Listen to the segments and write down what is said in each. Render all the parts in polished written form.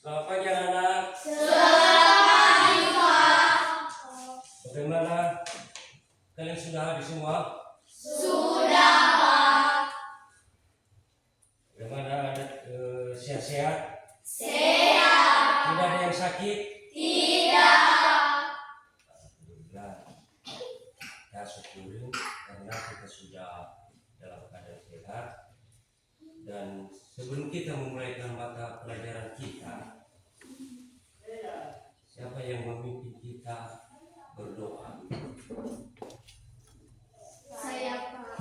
Selamat pagi anak-anak. Selamat pagi, Pak. Bagaimana? Kalian sudah habis semua? Sudah, Pak. Bagaimana ada sehat-sehat? Sehat. Tidak ada yang sakit? Tidak. Alhamdulillah. Kita syukuri karena kita sudah dalam keadaan sehat. Dan sebelum kita memulai mata pelajaran kita, siapa yang memimpin kita berdoa? Saya, Pak.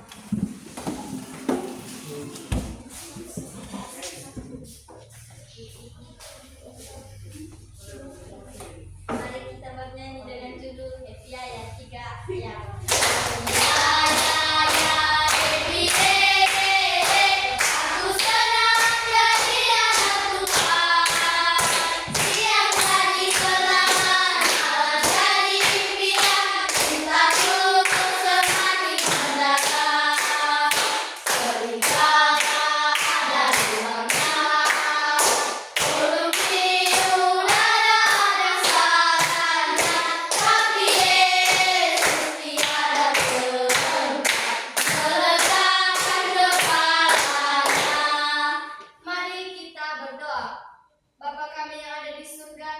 Mari kita bernyanyi dengan judul Happy Ayah 3 ya.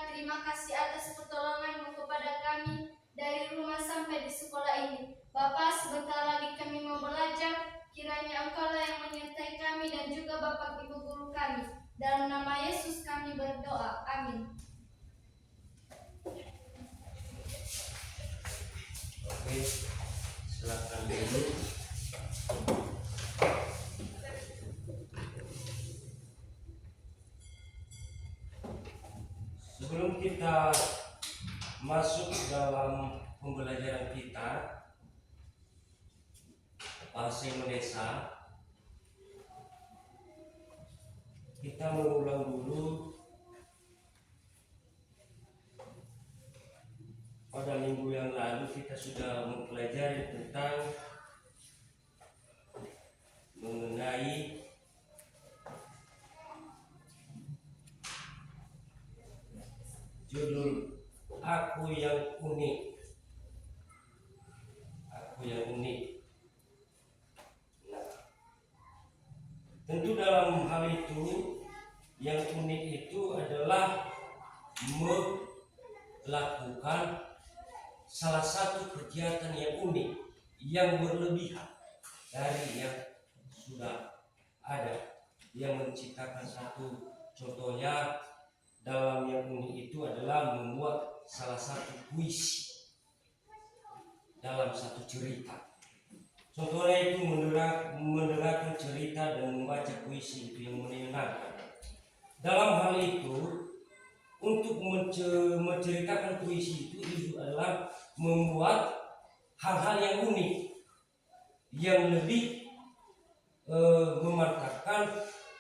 Terima kasih atas pertolongan-Mu kepada kami dari rumah sampai di sekolah ini. Bapa, sebentar lagi kami mau belajar. Kiranya Engkau-lah yang menyertai kami dan juga Bapak Ibu guru kami. Dalam nama Yesus kami berdoa. Amin. Oke, silakan dulu. Sebelum kita masuk dalam pembelajaran kita bahasa Indonesia, kita mengulang dulu pada minggu yang lalu kita sudah mempelajari tentang mengenai judul Aku yang Unik. Aku yang unik. Nah, tentu dalam hal itu yang unik itu adalah melakukan salah satu kegiatan yang unik, yang berlebihan dari yang sudah ada, yang menciptakan satu. Contohnya dalam yang unik itu adalah membuat salah satu puisi dalam satu cerita. Contohnya itu mendengarkan cerita dan membaca puisi itu yang menyenangkan. Dalam hal itu, untuk menceritakan puisi itu adalah membuat hal-hal yang unik, yang lebih memantapkan,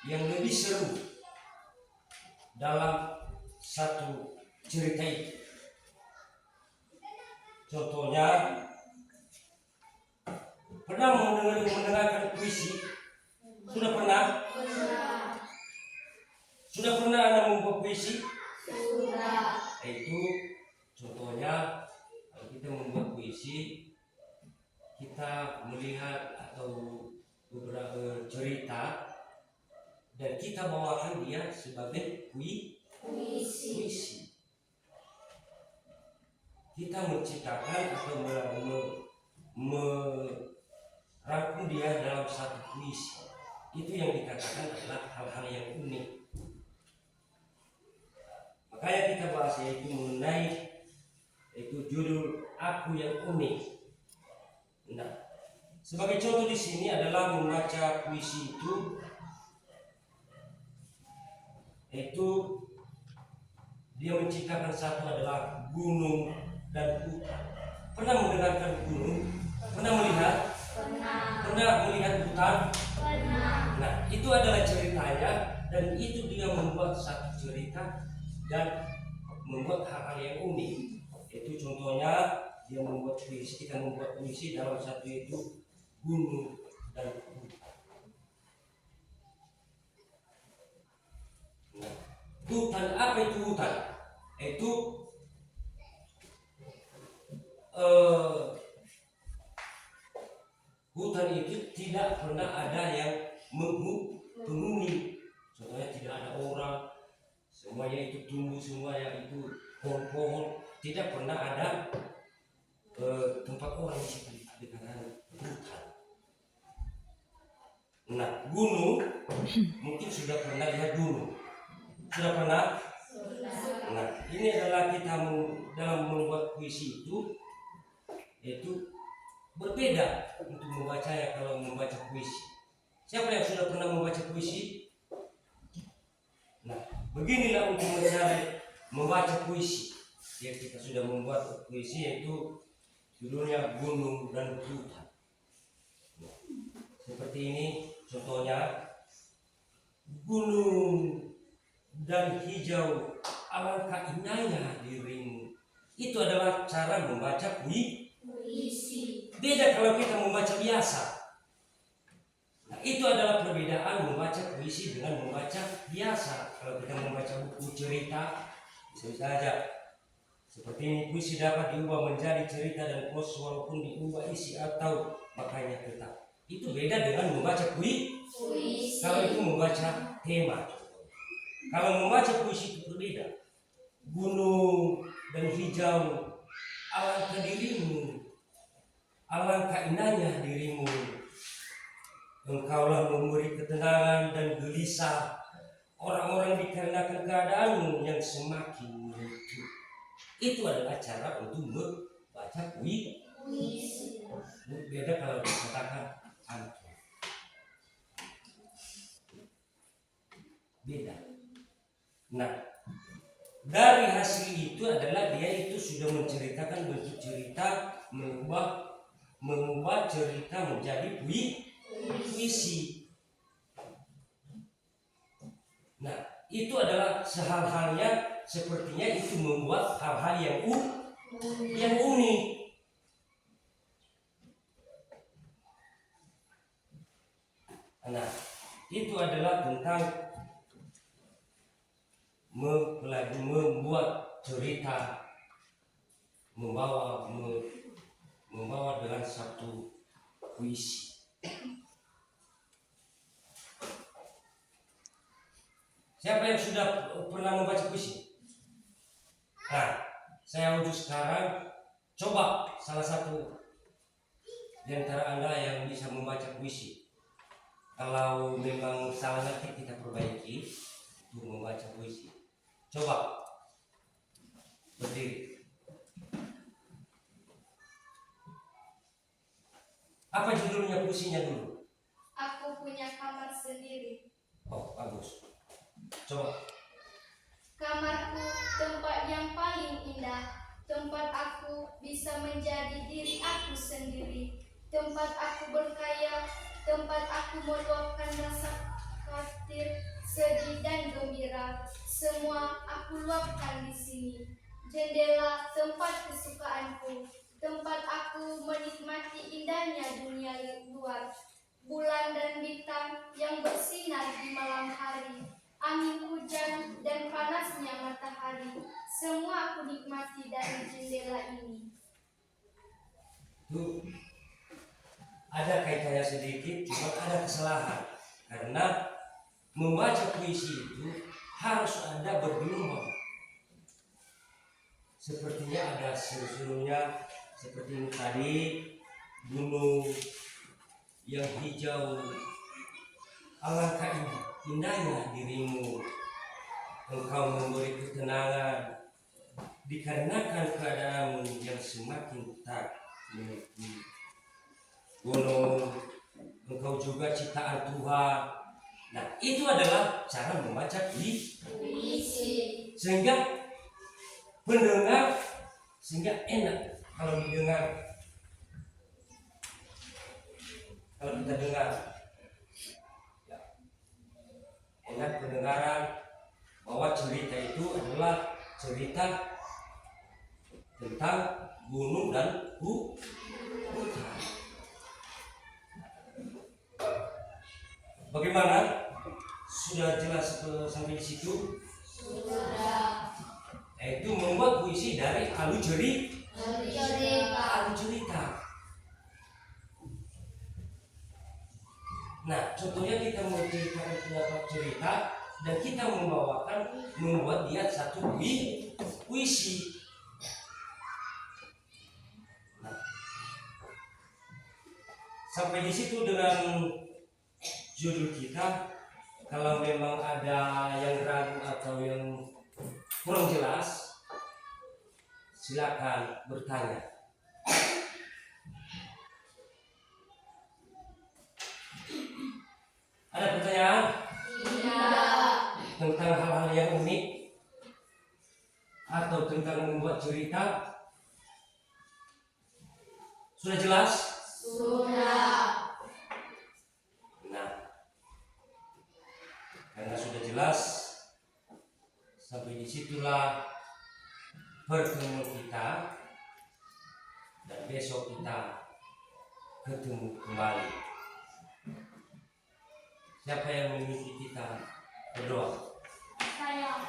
yang lebih seru dalam satu cerita itu. Contohnya, pernah mendengarkan puisi? Sudah pernah? Sudah pernah Anda membuat puisi? Sudah. Itu contohnya, kalau kita membuat puisi, kita melihat atau beberapa cerita dan kita bawakan dia sebagai puisi. Kita menciptakan atau merangkum dia dalam satu puisi. Itu yang dikatakan adalah hal-hal yang unik. Makanya kita bahas yaitu mengenai itu judul Aku yang Unik. Nah, sebagai contoh di sini adalah membaca puisi itu dia menciptakan satu adalah gunung dan hutan. Pernah mendengarkan gunung? Pernah melihat? Pernah melihat hutan? Nah, itu adalah ceritanya dan itu dia membuat satu cerita dan membuat hal-hal yang unik. Itu contohnya dia membuat puisi, kita membuat puisi dalam satu itu gunung dan hutan. Nah, Hutan, apa itu hutan? Itu hutan itu tidak pernah ada yang penghuni. Contohnya tidak ada orang, semuanya itu tumbuh, semuanya itu pohon-pohon, tidak pernah ada tempat orang di situ, dikatakan hutan. Nah, gunung mungkin sudah pernah lihat gunung. Sudah pernah? Nah, ini adalah kita dalam membuat puisi itu berbeda untuk membacanya kalau membaca puisi. Siapa yang sudah pernah membaca puisi? Nah, beginilah untuk mencari membaca puisi. Ya, kita sudah membuat puisi yaitu judulnya Gunung dan Hutan. Nah, seperti ini contohnya, gunung dan hijau alangkah indahnya dirimu. Itu adalah cara membaca puisi. Beda kalau kita membaca biasa. Nah, itu adalah perbedaan membaca puisi dengan membaca biasa. Kalau kita membaca buku cerita, bisa saja seperti ini, puisi dapat diubah menjadi cerita dan prose walaupun diubah isi atau maknanya tetap. Itu beda dengan membaca puisi. Kalau itu membaca tema. Kalau membaca puisi itu berbeda. Gunung dan hijau, alangkah dirimu, alangkah indahnya dirimu. Engkaulah memberi ketenangan dan gelisah orang-orang dikarenakan keadaanmu yang semakin merutu. Itu adalah cara untuk membaca puisi. Beda kalau dikatakan antum. Beda. Nah, dari hasil itu adalah dia itu sudah menceritakan bentuk cerita, mengubah cerita menjadi puisi. Nah, itu adalah sehal-halnya sepertinya itu membuat hal-hal yang unik. Nah, itu adalah tentang membuat cerita, membawa dengan satu puisi. Siapa yang sudah pernah membaca puisi? Nah, saya uji sekarang, coba salah satu di antara Anda yang bisa membaca puisi. Kalau memang salah nanti kita perbaiki untuk membaca puisi. Coba berdiri. Apa judulnya puisinya dulu? Aku punya kamar sendiri. Oh, bagus. Coba. Kamarku tempat yang paling indah, tempat aku bisa menjadi diri aku sendiri, tempat aku berkaya, tempat aku meluapkan rasa khawatir, sedih dan gembira. Semua aku luapkan di sini. Jendela tempat kesukaanku, tempat aku menikmati indahnya dunia luar, bulan dan bintang yang bersinar di malam hari, angin hujan dan panasnya matahari. Semua aku nikmati dari jendela ini. Tuh, ada kaitannya sedikit, cuma ada kesalahan. Karena membaca puisi itu harus ada bergelombang. Sepertinya ada susunnya seperti ini tadi, gunung yang hijau, alangkah indahnya dirimu, engkau memberi ketenangan dikarenakan keadaanmu yang semakin tak menentu. Gunung, engkau juga ciptaan Tuhan. Nah, itu adalah cara membaca puisi. Sehingga pendengar enak kalau didengar. Kalau kita dengar, ya, enak pendengaran bahwa cerita itu adalah cerita tentang gunung dan hutan. Bagaimana? Sudah jelas sampai di situ? dari Alu Cerita. Nah, contohnya kita menceritakan pendapat cerita dan kita membuat dia satu puisi. Nah, sampai di situ dengan judul kita. Kalau memang ada yang ragu atau yang kurang jelas, silakan bertanya. Ada pertanyaan? Tidak. Tentang hal-hal yang unik atau tentang membuat cerita? Sudah jelas? Sudah. Nah, karena sudah jelas, sampai disitulah pertemuan kita, dan besok kita ketemu kembali. Siapa yang mengikuti kita berdoa? Saya.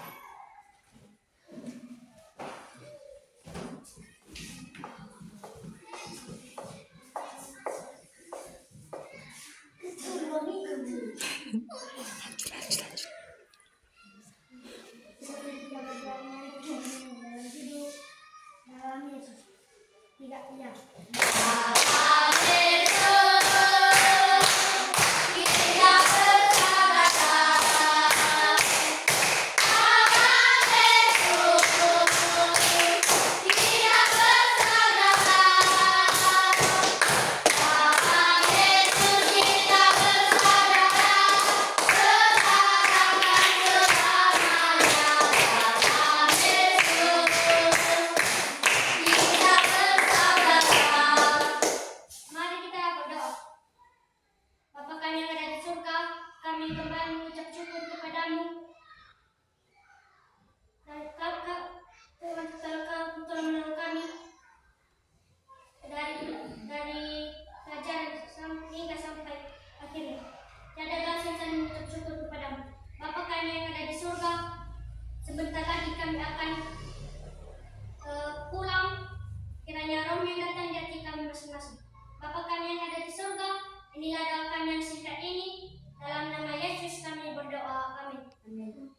Tidak, iya. Mari kita berdoa. Bapa kami yang ada di surga, kami kembali mengucap syukur kepadamu. Tuhan telah menolong kami dari pelajaran hingga sampai akhirnya. Tiada alasan kami mengucap syukur kepadamu. Bapa kami yang ada di surga, sebentar lagi kami akan pulang. Kiranya Roh yang datang di hati kami masing-masing. Bapa kami yang ada di surga, inilah doa kami yang singkat ini. Dalam nama Yesus kami berdoa. Amin.